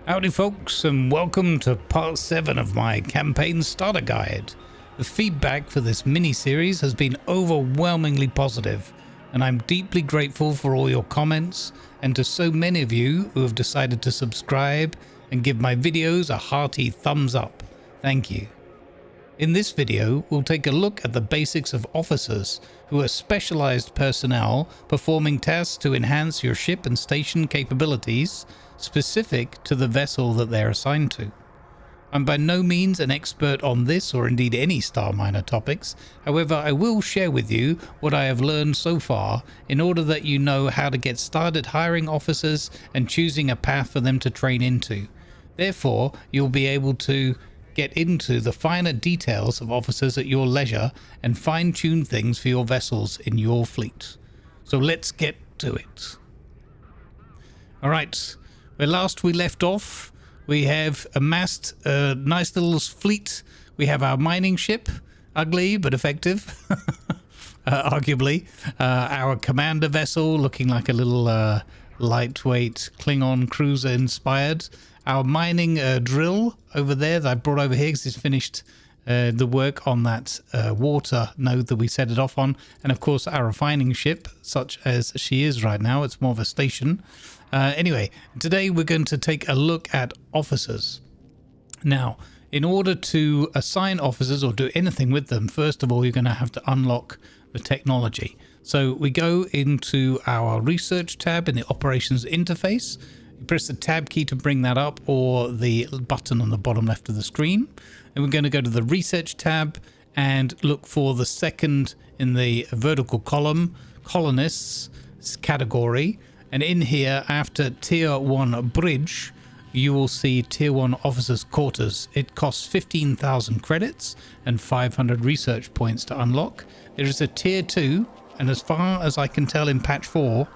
Howdy folks, and welcome to part 7 of my campaign starter guide. The feedback for this mini-series has been overwhelmingly positive, and I'm deeply grateful for all your comments and to so many of you who have decided to subscribe and give my videos a hearty thumbs up. Thank you. In this video, we'll take a look at the basics of officers, who are specialized personnel performing tasks to enhance your ship and station capabilities specific to the vessel that they're assigned to. I'm by no means an expert on this or indeed any Starminer topics. However, I will share with you what I have learned so far in order that you know how to get started hiring officers and choosing a path for them to train into. Therefore, you'll be able to get into the finer details of officers at your leisure and fine-tune things for your vessels in your fleet. So let's get to it. Alright, where last we left off, we have amassed a nice little fleet. We have our mining ship, ugly but effective, arguably. Our commander vessel looking like a little lightweight Klingon cruiser inspired. Our mining drill over there that I brought over here because it's finished the work on that water node that we set it off on. And of course our refining ship, such as she is right now. It's more of a station. Anyway, today we're going to take a look at officers. Now, in order to assign officers or do anything with them, first of all, you're going to have to unlock the technology. So we go into our research tab in the operations interface. You press the tab key to bring that up, or the button on the bottom left of the screen. And we're going to go to the research tab and look for the second in the vertical column, colonists category. And in here, after tier 1 bridge, you will see tier 1 officers quarters. It costs 15,000 credits and 500 research points to unlock. There is a tier 2, and as far as I can tell in patch 4,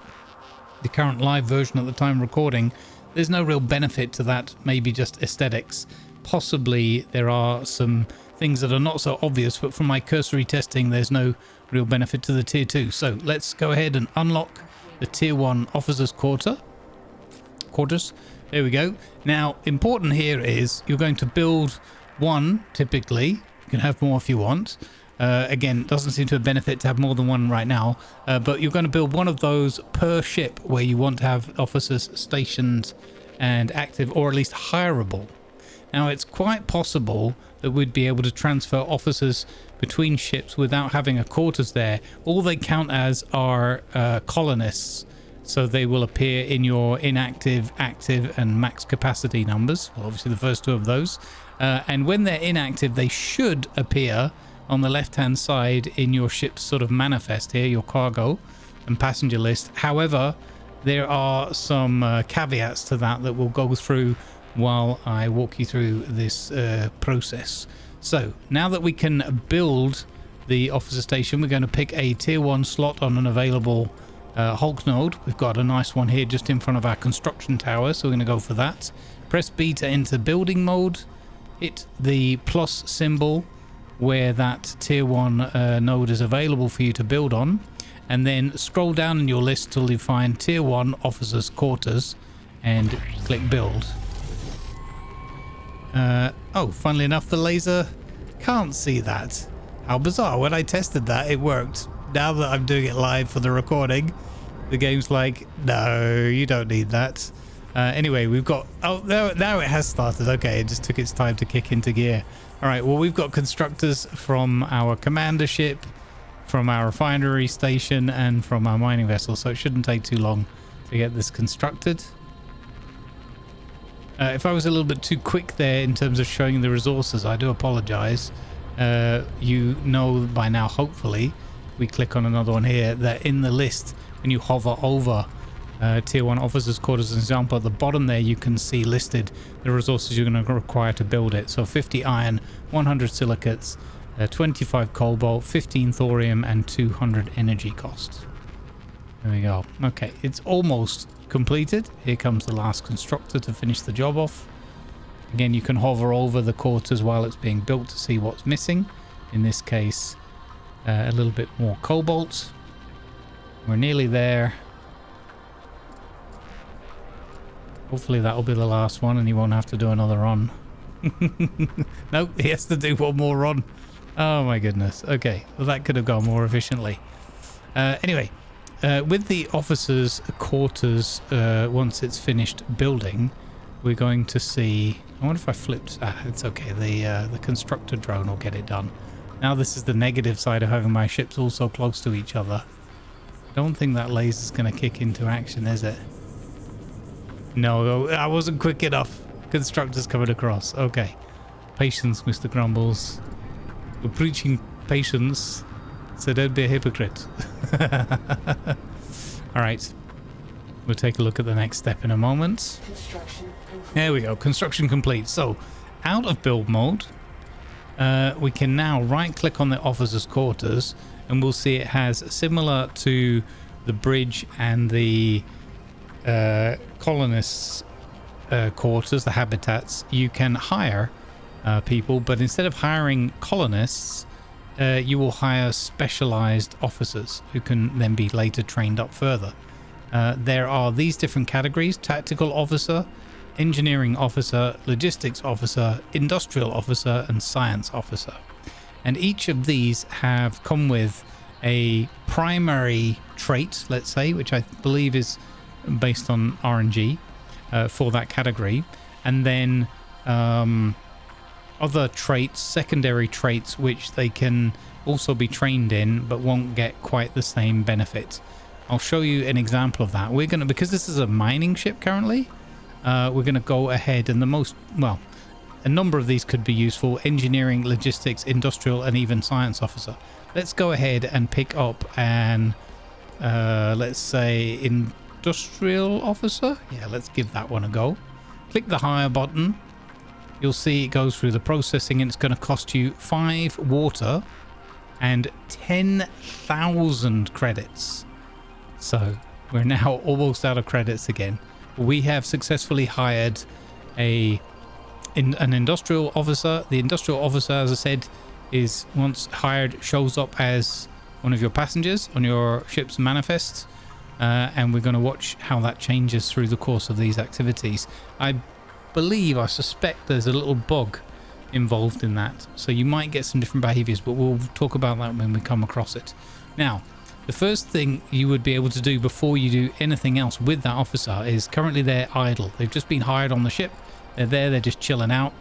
the current live version at the time recording, there's no real benefit to that, maybe just aesthetics. Possibly there are some things that are not so obvious, but from my cursory testing, there's no real benefit to the tier 2. So let's go ahead and unlock the tier 1 officers quarters. There we go. Now, important here is you're going to build one typically. You can have more if you want. Again, doesn't seem to a benefit to have more than one right now, but you're going to build one of those per ship where you want to have officers stationed and active, or at least hireable. Now, it's quite possible that we'd be able to transfer officers between ships without having a quarters there. All they count as are colonists, so they will appear in your inactive, active, and max capacity numbers. Well, obviously the first two of those. And when they're inactive, they should appear on the left-hand side in your ship's sort of manifest here, your cargo and passenger list. However, there are some caveats to that we'll go through while I walk you through this process. So now that we can build the officer station, we're going to pick a tier 1 slot on an available Hulk node. We've got a nice one here just in front of our construction tower, so we're going to go for that. Press B to enter building mode. Hit the plus symbol where that tier 1 node is available for you to build on, and then scroll down in your list till you find tier 1 officers quarters and click build. Oh, funnily enough, the laser can't see that. How bizarre. When I tested that, it worked. Now that I'm doing it live for the recording, the game's like, no, you don't need that. Anyway, we've got, oh, now it has started. Okay, it just took its time to kick into gear. All right, well, we've got constructors from our commander ship, from our refinery station, and from our mining vessel, so it shouldn't take too long to get this constructed. If I was a little bit too quick there in terms of showing the resources, I do apologize. You know by now, hopefully, we click on another one here, that in the list, when you hover over tier 1 officers quarters, as an example, at the bottom there you can see listed the resources you're going to require to build it. So 50 iron, 100 silicates, 25 cobalt, 15 thorium, and 200 energy cost. There we go. Okay, it's almost completed. Here comes the last constructor to finish the job off. Again, you can hover over the quarters while it's being built to see what's missing. In this case, a little bit more cobalt. We're nearly there. Hopefully that'll be the last one and he won't have to do another run. Nope, he has to do one more run. Oh my goodness. Okay, well that could have gone more efficiently. Anyway, with the officers' quarters, once it's finished building, we're going to see... I wonder if I flipped... it's okay. The constructor drone will get it done. Now this is the negative side of having my ships all so close to each other. I don't think that laser's going to kick into action, is it? No, I wasn't quick enough. Constructor's coming across. Okay. Patience, Mr. Grumbles. We're preaching patience, so don't be a hypocrite. Alright. We'll take a look at the next step in a moment. There we go. Construction complete. So, out of build mode, we can now right-click on the officers' quarters, and we'll see it has, similar to the bridge and the colonists' quarters, the habitats, you can hire people, but instead of hiring colonists, you will hire specialized officers who can then be later trained up further. There are these different categories: tactical officer, engineering officer, logistics officer, industrial officer, and science officer. And each of these have come with a primary trait, let's say, which I believe is based on RNG for that category, and then other traits, secondary traits, which they can also be trained in but won't get quite the same benefit. I'll show you an example of that. We're going to, because this is a mining ship currently, we're going to go ahead, and a number of these could be useful: engineering, logistics, industrial, and even science officer. Let's go ahead and pick up an let's say industrial officer. Yeah, let's give that one a go. Click the hire button. You'll see it goes through the processing, and it's going to cost you 5 water and 10,000 credits. So we're now almost out of credits again. We have successfully hired an industrial officer. The industrial officer, as I said, is once hired, shows up as one of your passengers on your ship's manifest, and we're going to watch how that changes through the course of these activities. I suspect there's a little bug involved in that, so you might get some different behaviors, but we'll talk about that when we come across it. Now, the first thing you would be able to do before you do anything else with that officer is, currently they're idle. They've just been hired on the ship. They're there, they're just chilling out.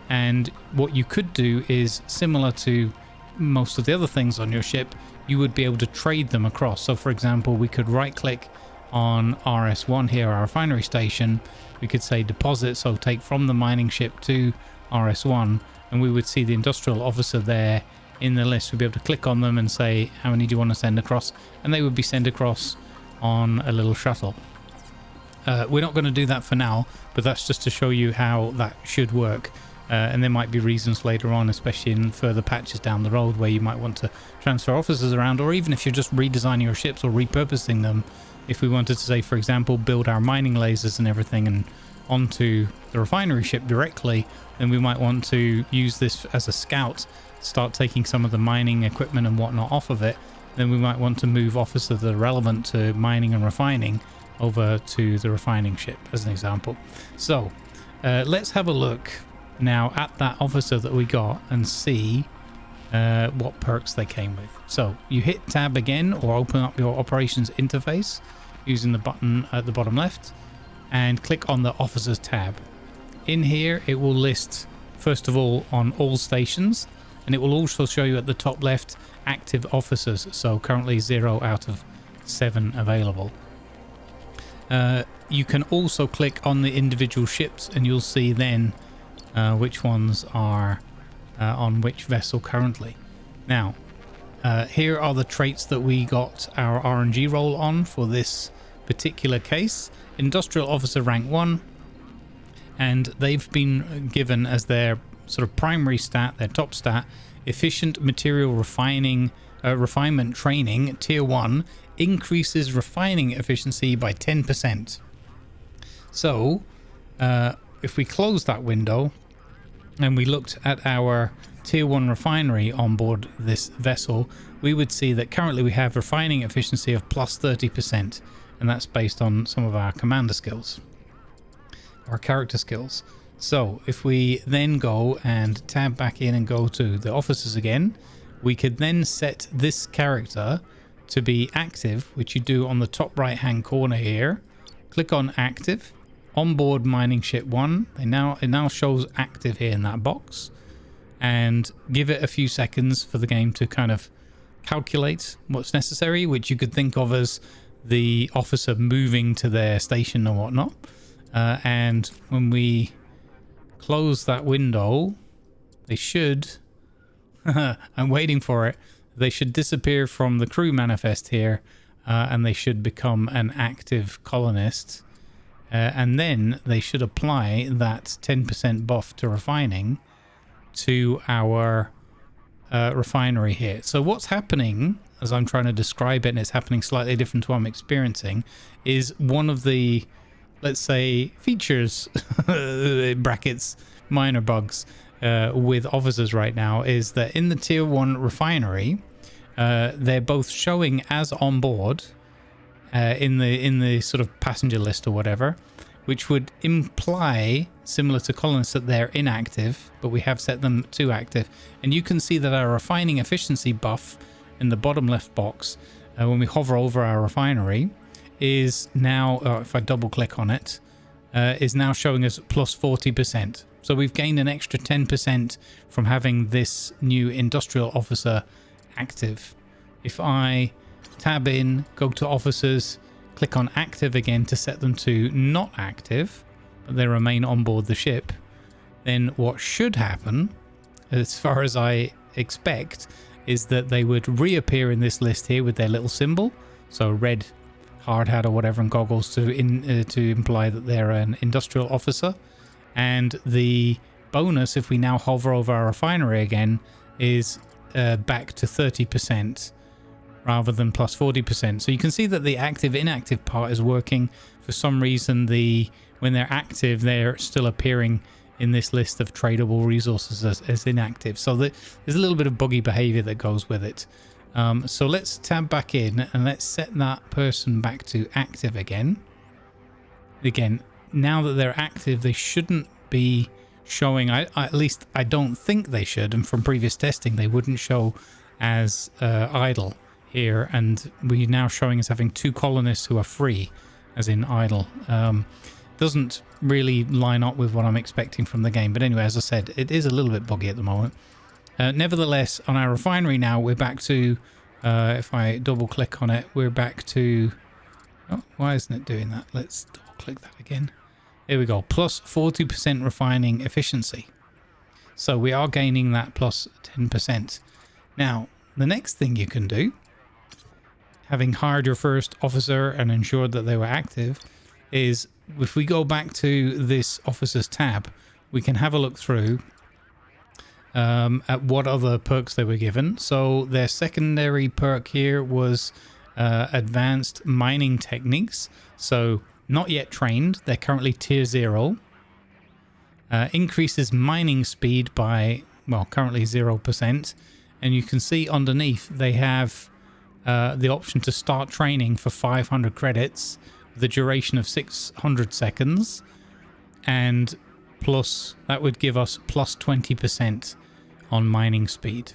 And what you could do is, similar to most of the other things on your ship, you would be able to trade them across. So for example, we could right click on RS1 here, our refinery station. We could say deposit, so take from the mining ship to RS1, and we would see the industrial officer there in the list. We'd be able to click on them and say, how many do you want to send across? And they would be sent across on a little shuttle. We're not going to do that for now, but that's just to show you how that should work. And there might be reasons later on, especially in further patches down the road, where you might want to transfer officers around, or even if you're just redesigning your ships or repurposing them. If we wanted to, say, for example, build our mining lasers and everything and onto the refinery ship directly, then we might want to use this as a scout, start taking some of the mining equipment and whatnot off of it. Then we might want to move officers that are relevant to mining and refining over to the refining ship, as an example. So let's have a look now at that officer that we got and see what perks they came with. So you hit tab again, or open up your operations interface using the button at the bottom left, and click on the officers tab. In here it will list, first of all, on all stations, and it will also show you at the top left active officers. So currently 0 out of 7 available. You can also click on the individual ships, and you'll see then which ones are on which vessel currently. Now, here are the traits that we got our RNG roll on for this particular case. Industrial officer rank 1, and they've been given as their sort of primary stat, their top stat, efficient material refinement training tier 1 increases refining efficiency by 10%. So if we close that window and we looked at our tier 1 refinery on board this vessel, we would see that currently we have refining efficiency of plus 30%, and that's based on some of our commander skills. our character skills. So if we then go and tab back in and go to the officers again, we could then set this character to be active, which you do on the top right hand corner here. Click on active, onboard mining ship 1. It now shows active here in that box, and give it a few seconds for the game to kind of calculate what's necessary, which you could think of as the officer moving to their station or whatnot. And when we close that window, they should I'm waiting for it. They should disappear from the crew manifest here, and they should become an active colonist, and then they should apply that 10% buff to refining to our refinery here. So what's happening, as I'm trying to describe it, and it's happening slightly different to what I'm experiencing, is one of the, let's say, features brackets minor bugs with officers right now is that in the tier 1 refinery, they're both showing as on board in the sort of passenger list or whatever, which would imply, similar to colonists, that they're inactive, but we have set them to active. And you can see that our refining efficiency buff in the bottom left box, when we hover over our refinery, is now, if I double click on it, is now showing us plus 40%. So we've gained an extra 10% from having this new industrial officer active. If I tab in, go to officers, click on active again to set them to not active, but they remain on board the ship, then what should happen, as far as I expect, is that they would reappear in this list here with their little symbol. So red hard hat or whatever and goggles to imply that they're an industrial officer. And the bonus, if we now hover over our refinery again, is back to 30% rather than plus 40%. So you can see that the active inactive part is working. For some reason, when they're active, they're still appearing in this list of tradable resources as inactive. So there's a little bit of buggy behavior that goes with it. So let's tab back in and let's set that person back to active again. Again, now that they're active, they shouldn't be showing, at least I don't think they should, and from previous testing they wouldn't show as idle here, and we're now showing as having 2 colonists who are free, as in idle. Doesn't really line up with what I'm expecting from the game, but anyway, as I said, it is a little bit buggy at the moment. Nevertheless, on our refinery now, we're back to, if I double click on it, we're back to, oh, why isn't it doing that? Let's double click that again. There we go, plus 40% refining efficiency. So we are gaining that plus 10%. Now, the next thing you can do, having hired your first officer and ensured that they were active, is if we go back to this officers tab, we can have a look through at what other perks they were given. So their secondary perk here was advanced mining techniques. So not yet trained, they're currently tier 0. Increases mining speed by, well, currently 0%. And you can see underneath they have the option to start training for 500 credits, the duration of 600 seconds, and plus that would give us plus 20% on mining speed,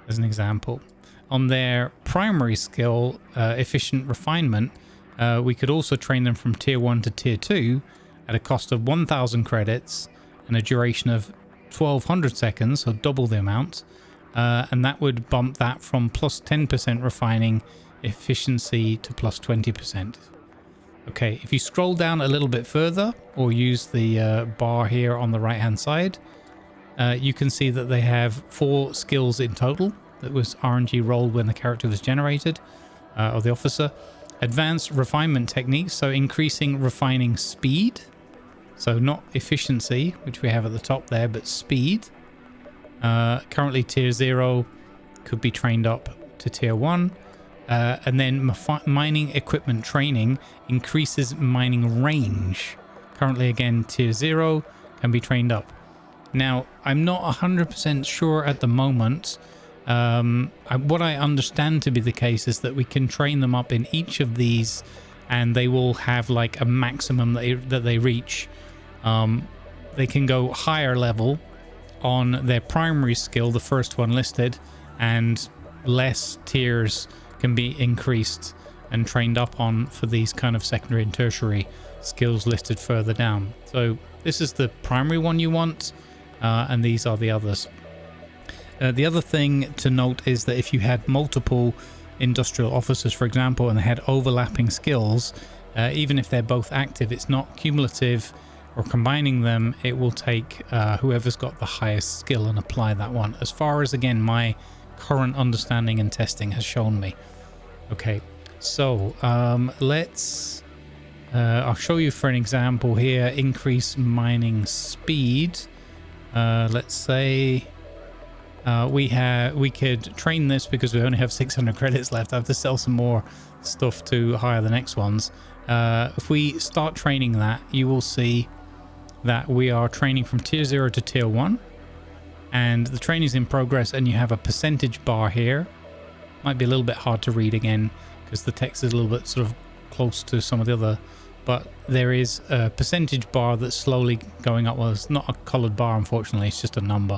as an example. On their primary skill, efficient refinement, we could also train them from tier 1 to tier 2 at a cost of 1,000 credits and a duration of 1,200 seconds, so double the amount, and that would bump that from plus 10% refining efficiency to plus 20%. Okay, if you scroll down a little bit further or use the bar here on the right hand side, you can see that they have 4 skills in total that was RNG rolled when the character was generated, or the officer. Advanced refinement techniques, so increasing refining speed, so not efficiency, which we have at the top there, but speed. Currently tier 0, could be trained up to tier 1. And then mining equipment training increases mining range. Currently again tier 0, can be trained up. Now I'm not 100% sure at the moment. What I understand to be the case is that we can train them up in each of these and they will have like a maximum that they reach They can go higher level on their primary skill, the first one listed, and less tiers can be increased and trained up on for these kind of secondary and tertiary skills listed further down. So this is the primary one you want, and these are the others. The other thing to note is that if you had multiple industrial officers, for example, and they had overlapping skills, even if they're both active, it's not cumulative, or combining them, it will take whoever's got the highest skill and apply that one, as far as, again, my current understanding and testing has shown me. Okay, so let's I'll show you for an example here. Increase mining speed. Let's say we could train this because we only have 600 credits left. I have to sell some more stuff to hire the next ones. If we start training that, you will see that we are training from tier 0 to tier 1, and the training is in progress, and you have a percentage bar here. Might be a little bit hard to read again because the text is a little bit sort of close to some of the other, but there is a percentage bar that's slowly going up. Well, it's not a colored bar, unfortunately, it's just a number.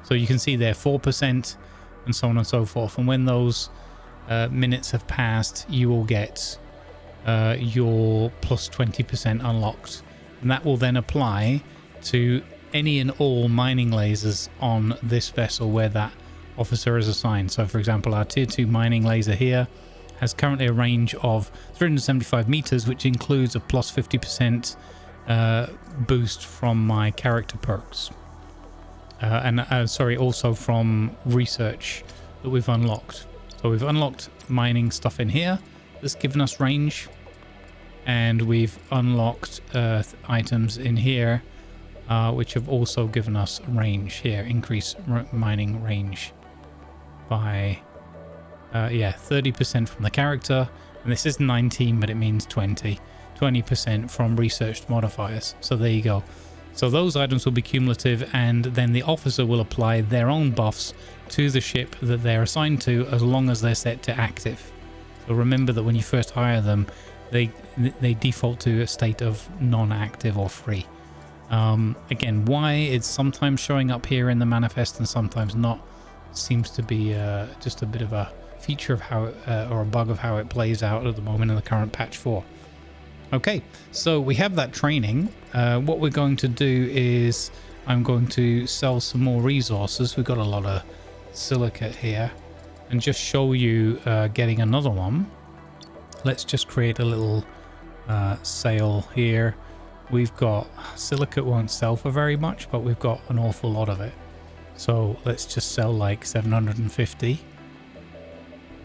So you can see there 4% and so on and so forth, and when those minutes have passed, you will get your plus 20% unlocked, and that will then apply to any and all mining lasers on this vessel where that officer is assigned. So for example, our tier 2 mining laser here has currently a range of 375 meters, which includes a plus 50% boost from my character perks, and sorry, also from research that we've unlocked. So we've unlocked mining stuff in here that's given us range, and we've unlocked items in here which have also given us range here. Increase mining range by 30% from the character, and this is 19, but it means 20% from researched modifiers. So there you go. So those items will be cumulative, and then the officer will apply their own buffs to the ship that they're assigned to, as long as they're set to active. So remember that when you first hire them, they default to a state of non-active or free. Again, why it's sometimes showing up here in the manifest and sometimes not seems to be just a bit of a feature of how it, or a bug of how it plays out at the moment in the current patch 4. Okay, so we have that training. What we're going to do is I'm going to sell some more resources. We've got a lot of silicate here, and just show you getting another one. Let's just create a little sale here. We've got silicate, won't sell for very much, but we've got an awful lot of it. So let's just sell like 750.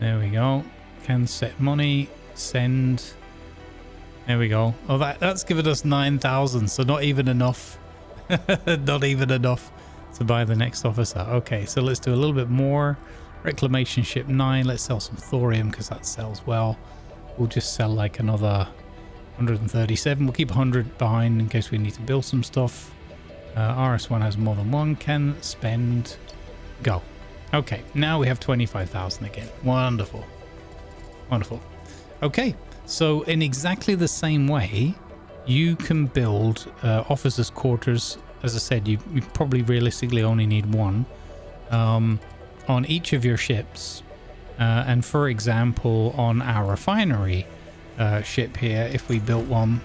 There we go. Can set money, send. There we go. Oh, that's given us 9,000, so not even enough. Not even enough to buy the next officer. Okay, so let's do a little bit more. Reclamation ship 9. Let's sell some thorium because that sells well. We'll just sell like another 137. We'll keep 100 behind in case we need to build some stuff. RS1 has more than one. Can spend. Go. Okay, now we have 25,000 again. Wonderful. Wonderful. Okay, so in exactly the same way, you can build officers' quarters. As I said, you probably realistically only need one on each of your ships. And for example, on our refinery ship here, if we built one,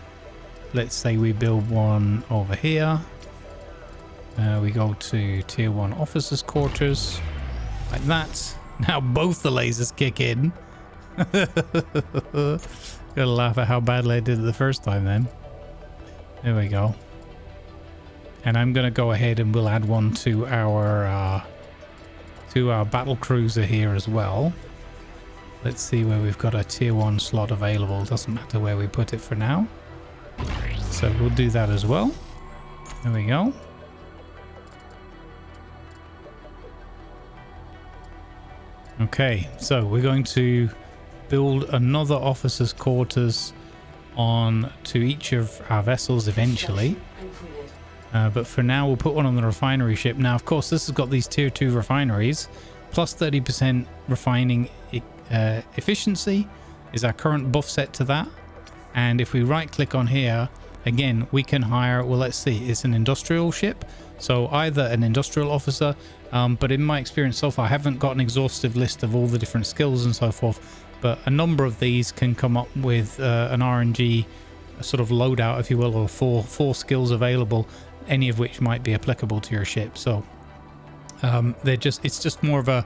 let's say we build one over here. We go to tier 1 officers' quarters, like that. Now both the lasers kick in. Gotta laugh at how badly I did it the first time then. There we go. And I'm gonna go ahead and we'll add one to our battle cruiser here as well. Let's see where we've got a tier 1 slot available. Doesn't matter where we put it for now. So we'll do that as well. There we go. Okay, so we're going to build another officer's quarters on to each of our vessels eventually. But for now, we'll put one on the refinery ship. Now, of course, this has got these tier 2 refineries, plus 30% refining efficiency is our current buff set to that. And if we right click on here, again, we can hire, well, let's see, it's an industrial ship. So either an industrial officer, but in my experience so far, I haven't got an exhaustive list of all the different skills and so forth, but a number of these can come up with an RNG sort of loadout, if you will, or four skills available, any of which might be applicable to your ship. So it's just more of a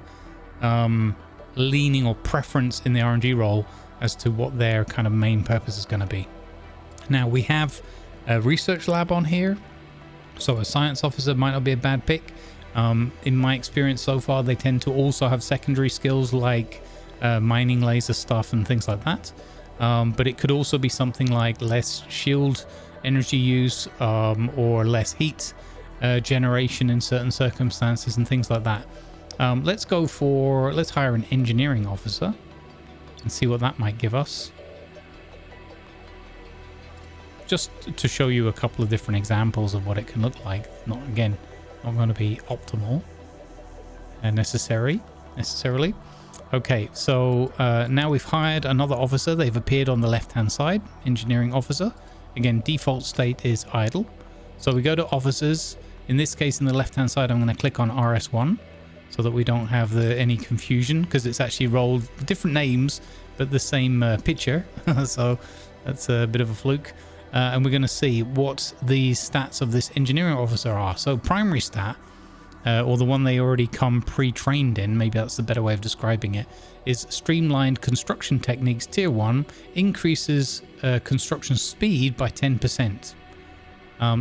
leaning or preference in the RNG role as to what their kind of main purpose is going to be. Now we have a research lab on here, so a science officer might not be a bad pick. In my experience so far, they tend to also have secondary skills like mining laser stuff and things like that, but it could also be something like less shield energy use, or less heat generation in certain circumstances and things like that. Let's hire an engineering officer and see what that might give us, just to show you a couple of different examples of what it can look like. Not going to be optimal and necessarily. Okay, so now we've hired another officer. They've appeared on the left hand side, engineering officer. Again, default state is idle. So we go to officers. In this case, in the left hand side, I'm going to click on RS1 so that we don't have any confusion, because it's actually rolled different names but the same picture. So that's a bit of a fluke. And we're going to see what the stats of this engineering officer are. So primary stat, or the one they already come pre-trained in, maybe that's the better way of describing it, is streamlined construction techniques tier 1 increases construction speed by 10%.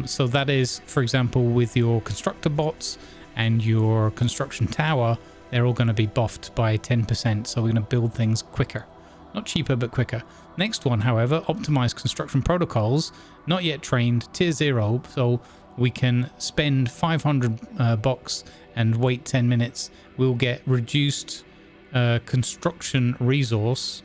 So that is, for example, with your constructor bots and your construction tower, they're all going to be buffed by 10%. So we're going to build things quicker. Not cheaper, but quicker. Next one, however, optimized construction protocols, not yet trained, tier 0. So we can spend 500 bucks and wait 10 minutes. We'll get reduced construction resource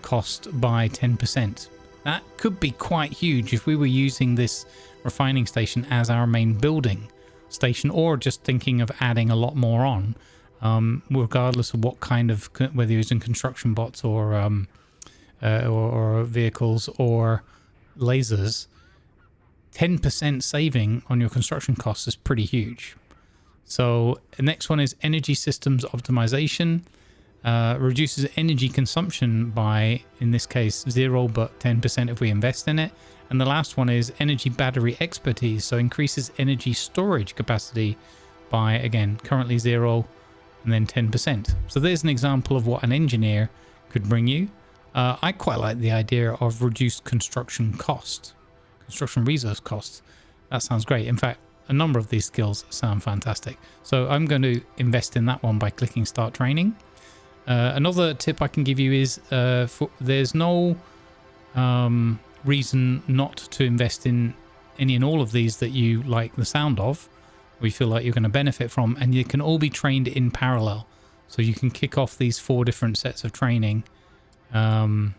cost by 10%. That could be quite huge if we were using this refining station as our main building station, or just thinking of adding a lot more on, regardless of what kind of, whether you're using construction bots or vehicles or lasers. 10% saving on your construction costs is pretty huge. So the next one is energy systems optimization. Reduces energy consumption by, in this case, 0, but 10% if we invest in it. And the last one is energy battery expertise. So increases energy storage capacity by, again, currently 0 and then 10%. So there's an example of what an engineer could bring you. I quite like the idea of reduced construction resource costs. That sounds great. In fact, a number of these skills sound fantastic. So I'm going to invest in that one by clicking start training. Another tip I can give you is there's no reason not to invest in any and all of these that you like the sound of, or you feel like you're going to benefit from, and you can all be trained in parallel. So you can kick off these 4 different sets of training. 1,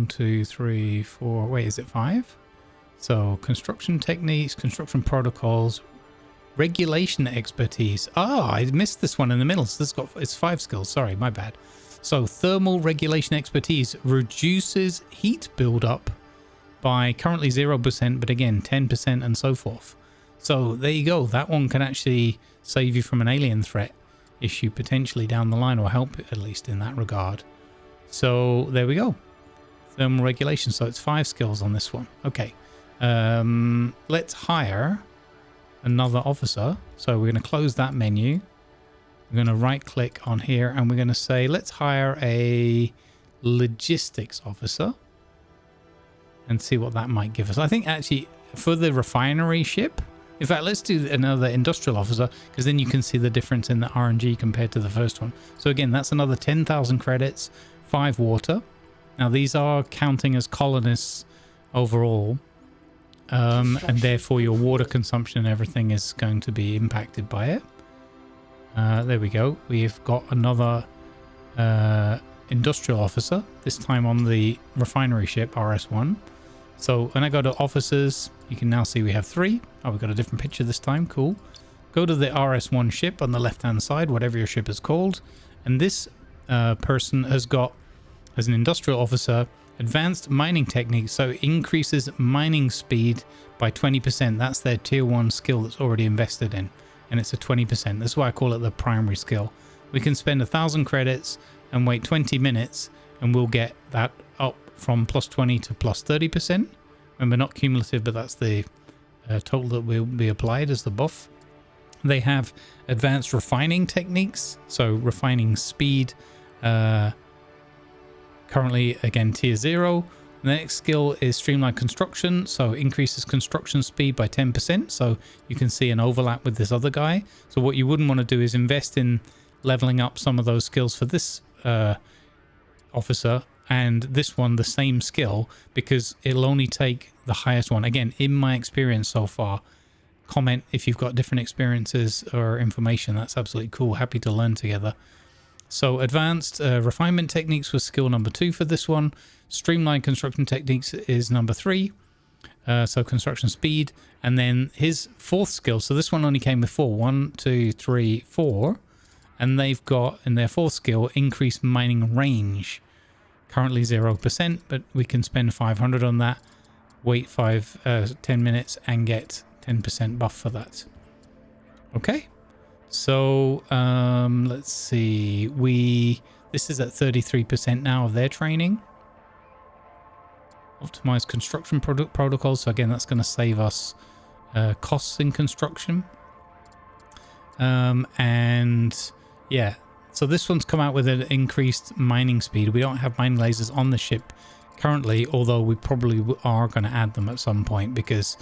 2, 3, 4. Wait, is it 5? So construction techniques, construction protocols, regulation expertise. I missed this one in the middle. So it's 5 skills. Sorry, my bad. So thermal regulation expertise reduces heat buildup by currently 0%, but again 10% and so forth. So there you go. That one can actually save you from an alien threat issue potentially down the line, or help at least in that regard. So there we go. Thermal regulation. So it's 5 skills on this one. Okay. Let's hire another officer. So we're going to close that menu. We're going to right click on here and we're going to say, let's hire a logistics officer and see what that might give us. I think actually for the refinery ship, in fact, let's do another industrial officer, because then you can see the difference in the RNG compared to the first one. So again, that's another 10,000 credits, 5 water. Now these are counting as colonists overall. And therefore your water consumption and everything is going to be impacted by it. There we go. We've got another industrial officer, this time on the refinery ship RS1. So when I go to officers, you can now see we have 3. Oh, we've got a different picture this time. Cool. Go to the RS1 ship on the left hand side, whatever your ship is called. And this person has got, as an industrial officer, Advanced mining techniques, so increases mining speed by 20%. That's their tier 1 skill that's already invested in, and it's a 20%. That's why I call it the primary skill. We can spend 1,000 credits and wait 20 minutes, and we'll get that up from plus 20 to plus 30%. Remember, not cumulative, but that's the total that will be applied as the buff. They have advanced refining techniques, so refining speed, currently again tier 0. The next skill is streamlined construction, so increases construction speed by 10%. So you can see an overlap with this other guy. So what you wouldn't want to do is invest in leveling up some of those skills for this officer and this one the same skill, because it'll only take the highest one. Again, in my experience so far, comment if you've got different experiences or information. That's absolutely cool. Happy to learn together. So advanced refinement techniques was skill number 2 for this one. Streamlined construction techniques is number 3. So construction speed. And then his 4th skill. So this one only came with 4. 1, 2, 3, 4. And they've got in their 4th skill increased mining range. Currently 0%, but we can spend 500 on that. Wait 10 minutes and get 10% buff for that. Okay. So let's see, this is at 33% now of their training. Optimize construction protocols, so again that's going to save us costs in construction. And yeah, so this one's come out with an increased mining speed. We don't have mining lasers on the ship currently, although we probably are going to add them at some point, because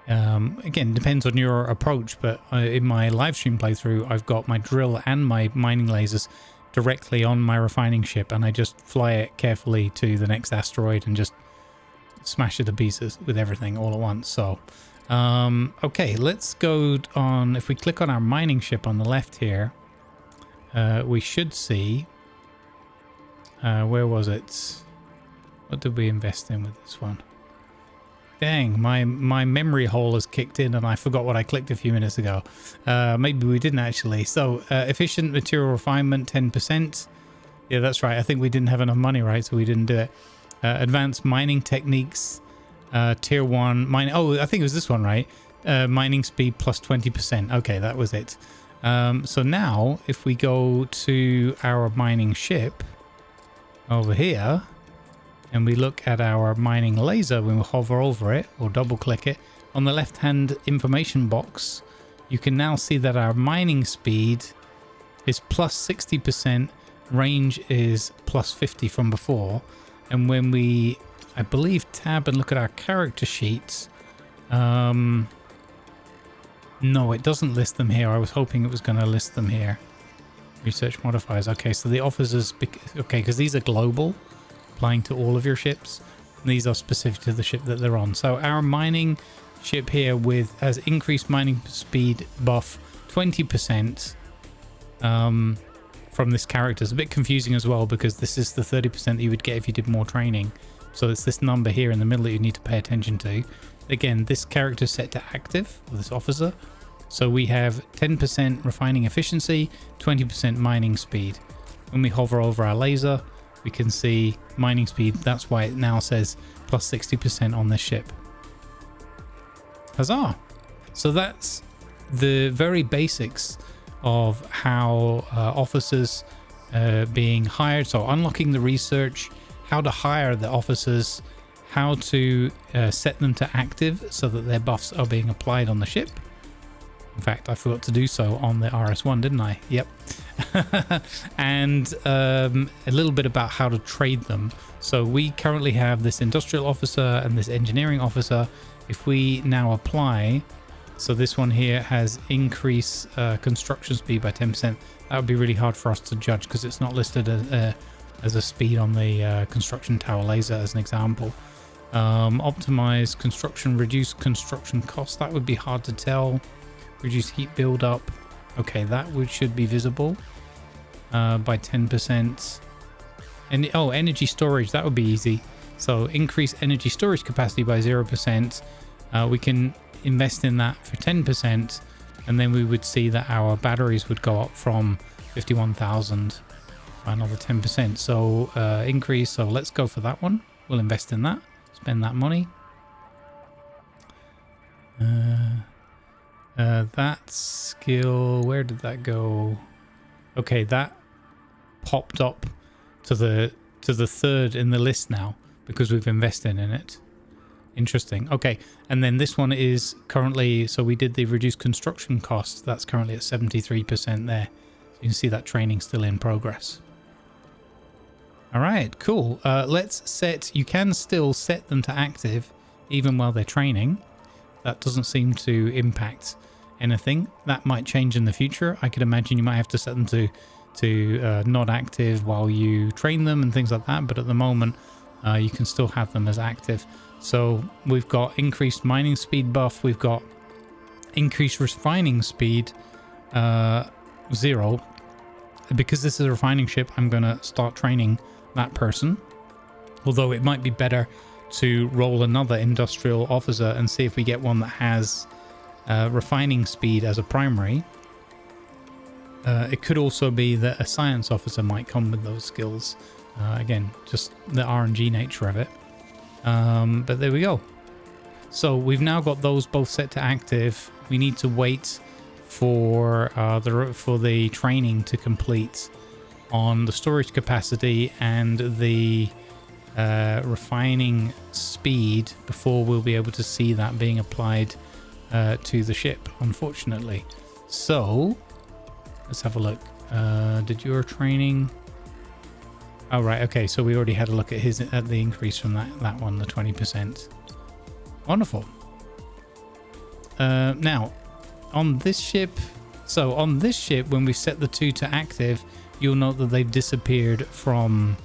again, depends on your approach, but in my live stream playthrough, I've got my drill and my mining lasers directly on my refining ship, and I just fly it carefully to the next asteroid and just smash it to pieces with everything all at once. So, okay, let's go on. If we click on our mining ship on the left here, we should see, where was it? What did we invest in with this one? Dang, my memory hole has kicked in and I forgot what I clicked a few minutes ago. Maybe we didn't actually. So efficient material refinement, 10%. Yeah, that's right. I think we didn't have enough money, right? So we didn't do it. Advanced mining techniques, tier 1 mining. Oh, I think it was this one, right? Mining speed plus 20%. Okay, that was it. So now if we go to our mining ship over here, and we look at our mining laser, when we hover over it or double click it, on the left hand information box, you can now see that our mining speed is plus 60%, range is plus 50 from before. And when we, I believe, tab and look at our character sheets, no, it doesn't list them here. I was hoping it was going to list them here. Research modifiers. Okay, so the officers, okay, because these are global, applying to all of your ships. These are specific to the ship that they're on. So our mining ship here has increased mining speed buff 20% from this character. It's a bit confusing as well, because this is the 30% that you would get if you did more training. So it's this number here in the middle that you need to pay attention to. Again, this character is set to active, this officer. So we have 10% refining efficiency, 20% mining speed. When we hover over our laser, we can see mining speed. That's why it now says plus 60% on this ship. Huzzah! So that's the very basics of how officers being hired. So unlocking the research, how to hire the officers, how to set them to active so that their buffs are being applied on the ship. In fact, I forgot to do so on the RS1, didn't I? Yep. And a little bit about how to trade them. So we currently have this industrial officer and this engineering officer. If we now apply, so this one here has increased construction speed by 10%. That would be really hard for us to judge because it's not listed as a speed on the construction tower laser as an example. Optimize construction, reduce construction cost. That would be hard to tell. Reduce heat buildup. Okay, that should be visible by 10%. And oh, energy storage, that would be easy. So increase energy storage capacity by 0%. We can invest in that for 10%, and then we would see that our batteries would go up from 51,000 by another 10%. So increase. So let's go for that one. We'll invest in that. Spend that money. That skill, where did that go? Okay, that popped up to the third in the list now because we've invested in it. Interesting. Okay, and then this one is currently, so we did the reduced construction costs. That's currently at 73% there. So you can see that training still in progress. All right, cool. Let's set, you can still set them to active even while they're training. That doesn't seem to impact anything. That might change in the future. I could imagine you might have to set them to not active while you train them and things like that. But at the moment, you can still have them as active. So we've got increased mining speed buff. We've got increased refining speed, 0. Because this is a refining ship, I'm going to start training that person. Although it might be better to roll another industrial officer and see if we get one that has refining speed as a primary. It could also be that a science officer might come with those skills. Again, just the RNG nature of it. But there we go. So we've now got those both set to active. We need to wait for the training to complete on the storage capacity and the refining speed before we'll be able to see that being applied to the ship, unfortunately. So let's have a look. Did your training... Oh, right. Okay. So we already had a look at the increase from that one, the 20%. Wonderful. Now, on this ship, when we set the 2 to active, you'll note that they've disappeared from...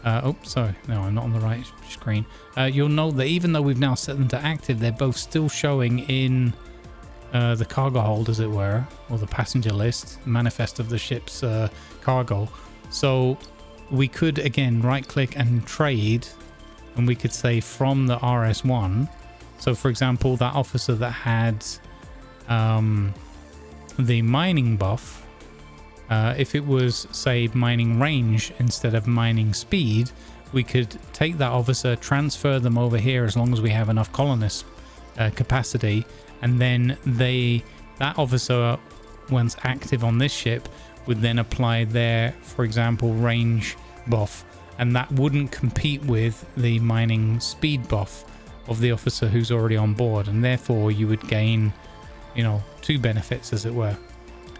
oh, sorry. No, I'm not on the right screen. You'll note that even though we've now set them to active, they're both still showing in the cargo hold, as it were, or the passenger list, manifest of the ship's cargo. So we could, again, right-click and trade, and we could say from the RS1. So, for example, that officer that had the mining buff, if it was, say, mining range instead of mining speed, we could take that officer, transfer them over here as long as we have enough colonist capacity, and then that officer, once active on this ship, would then apply their, for example, range buff, and that wouldn't compete with the mining speed buff of the officer who's already on board, and therefore you would gain, 2 benefits, as it were.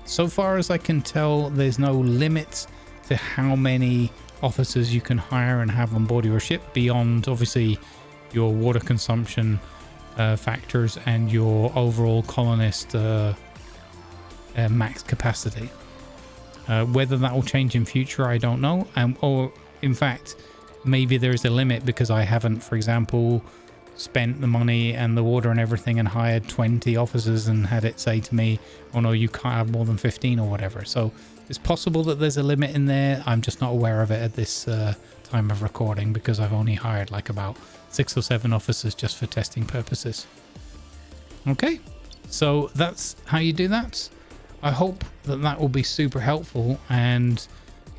So far as I can tell, there's no limit to how many officers you can hire and have on board your ship beyond, obviously, your water consumption factors and your overall colonist max capacity. Whether that will change in future, I don't know. Or, in fact, maybe there is a limit because I haven't, for example, spent the money and the water and everything and hired 20 officers and had it say to me, oh no, you can't have more than 15 or whatever. So it's possible that there's a limit in there. I'm just not aware of it at this time of recording because I've only hired like about 6 or 7 officers just for testing purposes. Okay, so that's how you do that. I hope that will be super helpful and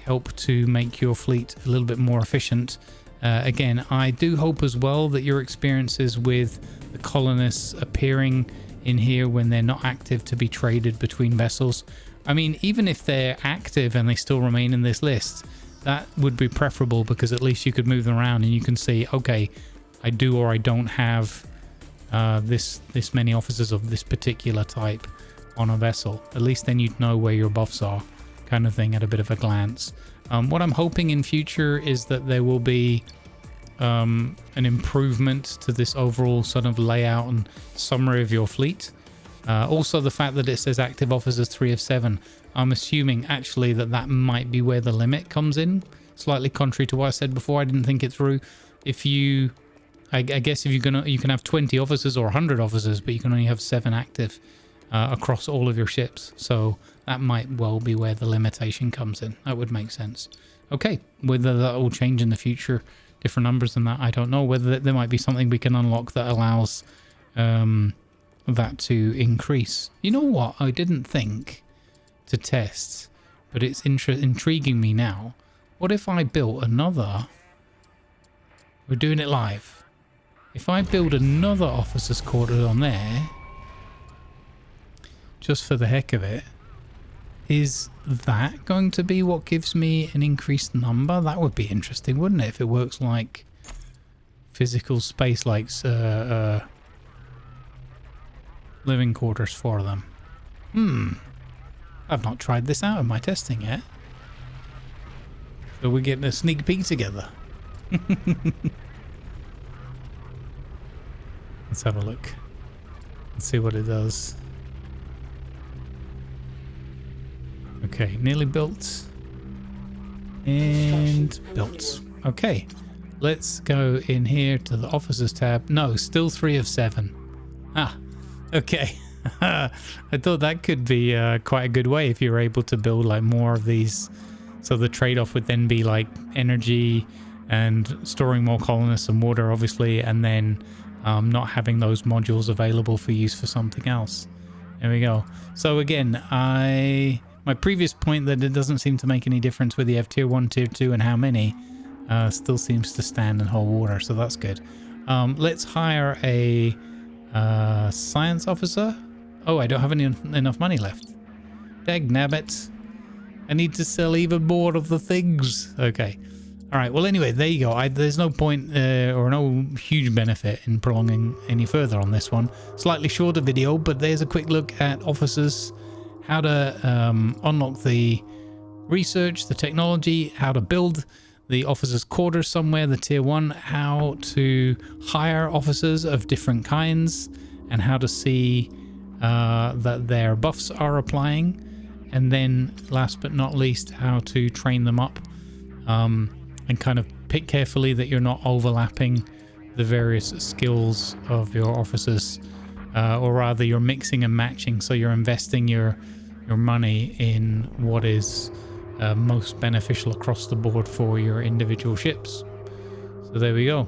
help to make your fleet a little bit more efficient. Again, I do hope as well that your experiences with the colonists appearing in here when they're not active to be traded between vessels. I mean, even if they're active and they still remain in this list, that would be preferable because at least you could move them around and you can see, okay, I do or I don't have this many officers of this particular type on a vessel. At least then you'd know where your buffs are, kind of thing, at a bit of a glance. What I'm hoping in future is that there will be an improvement to this overall sort of layout and summary of your fleet. Also the fact that it says active officers 3 of 7, I'm assuming actually that might be where the limit comes in, slightly contrary to what I said before. I didn't think it through. I guess if you can have 20 officers or 100 officers, but you can only have 7 active across all of your ships. So that might well be where the limitation comes in. That would make sense. Okay, whether that will change in the future, different numbers than that, I don't know. Whether there might be something we can unlock that allows that to increase. You know what? I didn't think to test, but it's intriguing me now. What if I built another We're doing it live. If I build another officer's quarters on there, just for the heck of it, is that going to be what gives me an increased number? That would be interesting, wouldn't it? If it works like physical space, like living quarters for them. I've not tried this out in my testing yet. So we're getting a sneak peek together. Let's have a look. Let's see what it does. Okay, nearly built. And built. Okay, let's go in here to the officers tab. No, still 3 of 7. Ah, okay. I thought that could be quite a good way if you're able to build like more of these. So the trade-off would then be like energy and storing more colonists and water, obviously, and then not having those modules available for use for something else. There we go. So again, my previous point that it doesn't seem to make any difference whether you have tier 1, tier 2 and how many still seems to stand and hold water, so that's good. Let's hire a science officer. Oh, I don't have enough money left. Dagnabbit. I need to sell even more of the things. Okay. All right. Well, anyway, there you go. There's no point or no huge benefit in prolonging any further on this one. Slightly shorter video, but there's a quick look at officers, how to unlock the research, the technology, how to build the officers' quarters somewhere, the tier 1, how to hire officers of different kinds, and how to see that their buffs are applying. And then last but not least, how to train them up and kind of pick carefully that you're not overlapping the various skills of your officers, or rather you're mixing and matching, so you're investing your money in what is most beneficial across the board for your individual ships. So there we go.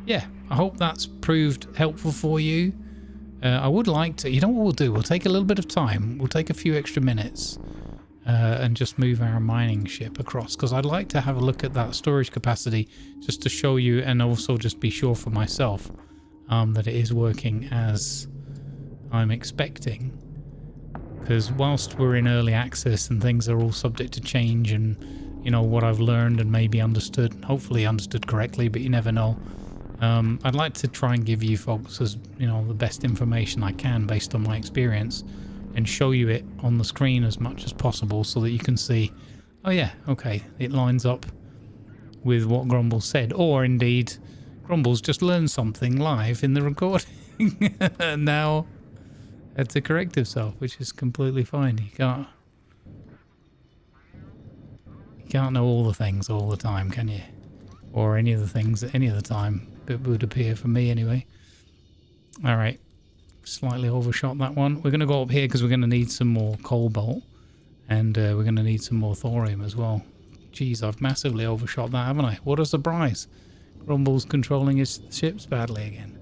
Yeah, I hope that's proved helpful for you. I would like to, you know what we'll do? We'll take a little bit of time. We'll take a few extra minutes and just move our mining ship across, because I'd like to have a look at that storage capacity just to show you, and also just be sure for myself that it is working as I'm expecting. Because whilst we're in early access and things are all subject to change, and you know what I've learned and maybe understood, hopefully understood correctly, but you never know. I'd like to try and give you folks, as you know, the best information I can based on my experience, and show you it on the screen as much as possible so that you can see, oh yeah, okay, it lines up with what Grumbles said, or indeed Grumbles just learned something live in the recording and now had to correct himself, which is completely fine. You can't know all the things all the time, can you? Or any of the things at any of the time. It would appear for me anyway. All right, slightly overshot that one. We're going to go up here because we're going to need some more cobalt, and we're going to need some more thorium as well. Geez, I've massively overshot that, haven't I? What a surprise. Grumbles controlling his ships badly again.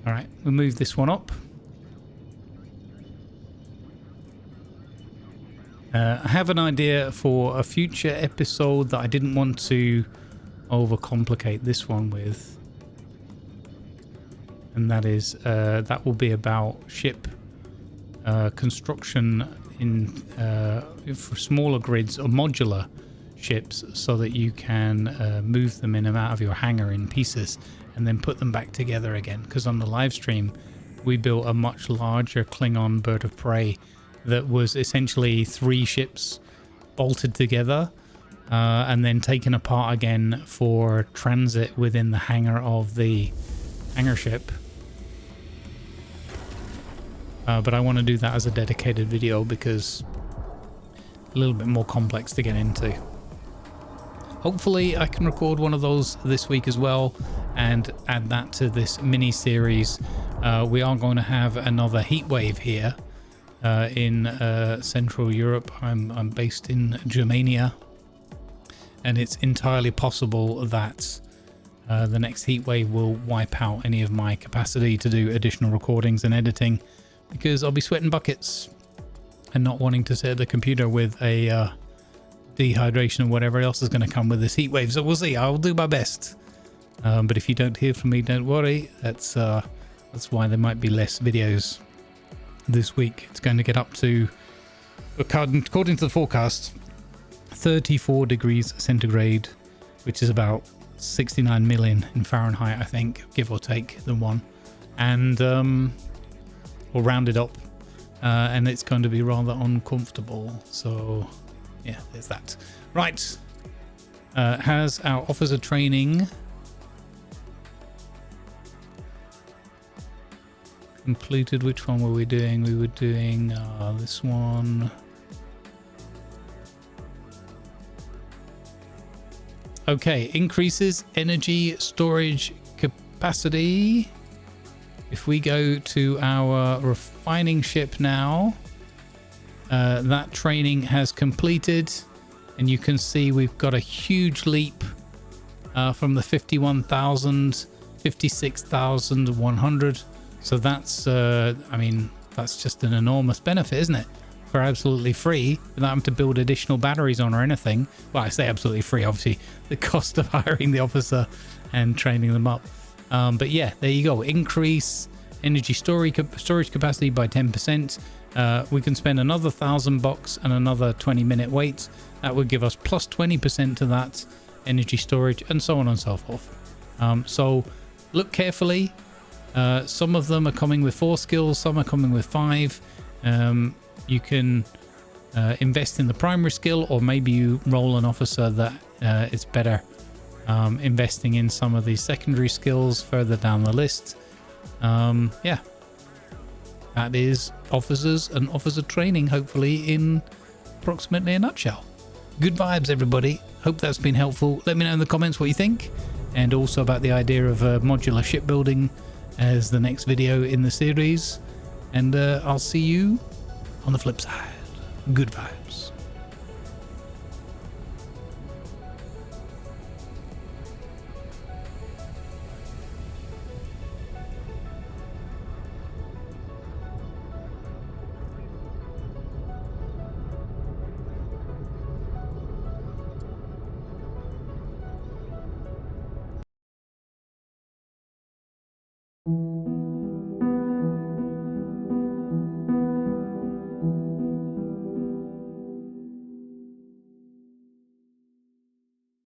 All right, we'll move this one up. I have an idea for a future episode that I didn't want to overcomplicate this one with, and that is that will be about ship construction in for smaller grids or modular ships, so that you can move them in and out of your hangar in pieces and then put them back together again. Because on the live stream we built a much larger Klingon bird of prey that was essentially 3 ships bolted together and then taken apart again for transit within the hangar of the hangar ship. But I want to do that as a dedicated video because a little bit more complex to get into. Hopefully I can record one of those this week as well and add that to this mini series. We are going to have another heat wave here in Central Europe. I'm based in Germania, and it's entirely possible that the next heat wave will wipe out any of my capacity to do additional recordings and editing, because I'll be sweating buckets and not wanting to sit at the computer with a dehydration and whatever else is going to come with this heat wave. So we'll see. I'll do my best. But if you don't hear from me, don't worry. That's why there might be less videos this week. It's going to get up to, according to the forecast, 34 degrees centigrade, which is about 69 million in Fahrenheit, I think, give or take the one. And we'll round it up. And it's going to be rather uncomfortable. So yeah, there's that. Right. Has our officer training completed? Which one were we doing? We were doing this one. Okay, increases energy storage capacity. If we go to our refining ship now, that training has completed, and you can see we've got a huge leap from the 51,000, 56,100. So that's, I mean, that's just an enormous benefit, isn't it? For absolutely free, without having to build additional batteries on or anything. Well, I say absolutely free, obviously, the cost of hiring the officer and training them up. But yeah, there you go. Increase energy storage capacity by 10%. We can spend another $1,000 and another 20-minute wait. That would give us plus 20% to that energy storage, and so on and so forth. So look carefully. Some of them are coming with 4 skills, some are coming with 5. You can invest in the primary skill, or maybe you roll an officer that it's better investing in some of these secondary skills further down the list. Yeah, that is officers and officer training, hopefully in approximately a nutshell. Good vibes, everybody. Hope that's been helpful. Let me know in the comments what you think, and also about the idea of modular shipbuilding as the next video in the series. And I'll see you on the flip side. Good vibes.